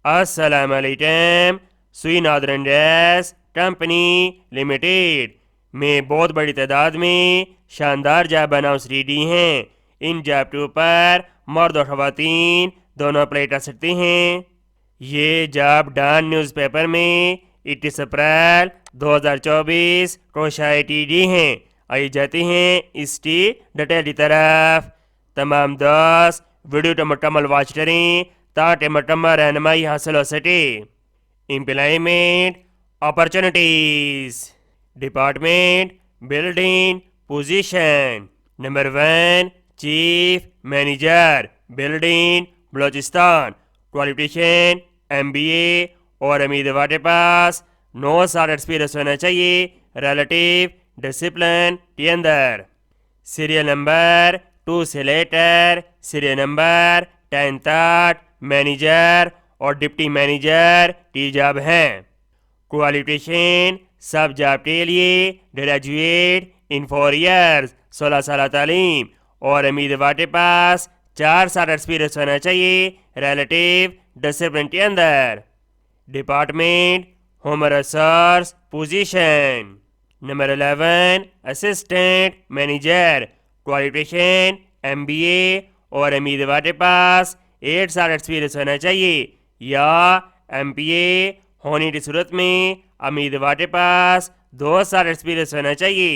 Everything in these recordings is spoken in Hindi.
अस्सलाम वालेकुम। सुई नादरन गैस कंपनी लिमिटेड में बहुत बड़ी तादाद में शानदार जॉब अनाउंस रेडी हैं। इन जॉब के ऊपर मर्द और ख़वातीन दोनों अप्लाई कर सकते हैं। ये जॉब डॉन न्यूज़पेपर में 21 अप्रैल 2024 को शाये की गई हैं। आइए जाते हैं इसकी डिटेल की तरफ। तमाम दोस्त वीडियो को मुकम्मल वॉच करें ताकि मुकम्मल रहनुमाई हासिल हो सके। Employment opportunities department building position number 1 chief manager building Balochistan. Qualification MBA और उम्मीदवार के पास 9 साल एक्सपीरियंस होना चाहिए रिलेटिव डिसिप्लिन के अंदर। सीरियल नंबर 2 से लेकर सीरियल नंबर 10 तक मैनेजर और डिप्टी मैनेजर की जॉब है। क्वालिफिकेशन सब जॉब के लिए ग्रेजुएट इन 4 ईयर्स 16 साल तालीम और उम्मीदवार के पास 4 साल एक्सपीरियंस होना चाहिए रिलेटिव डिसिप्लिन के अंदर। Department home resource position number 11 assistant manager. Qualification MBA और उम्मीदवार के पास 8 साल एक्सपीरियंस होना चाहिए या MBA होने की सूरत में उम्मीदवार के पास 2 साल एक्सपीरियंस होना चाहिए।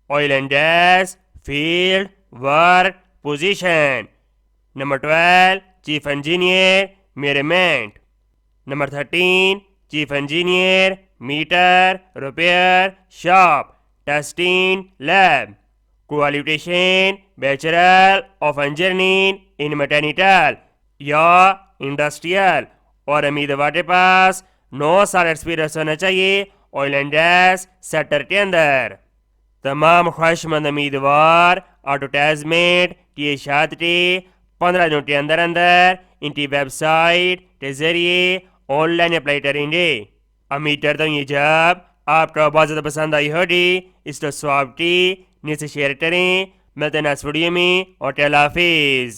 Oil and gas field work position number 12 chief engineer measurement. Number 13 chief engineer meter repair shop testing lab. Qualification bachelor of engineering in mechanical या इंडस्ट्रियल और उम्मीदवार के पास 9 साल एक्सपीरियंस होना चाहिए ऑयल एंड गैस सेक्टर के अंदर। तमाम ख्वाहिशमंद उम्मीदवार एडवर्टाइजमेंट की इशात के 15 दिनों के अंदर अंदर इनकी वेबसाइट के जरिए ऑनलाइन अप्लाई करेंगे। उम्मीद करता हूँ ये जॉब आपको बहुत ज़्यादा पसंद आई होगी। इसको स्वाब की नीचे शेयर करें। मिलते हैं नेक्स्ट वीडियो में और अल्लाह हाफिज़।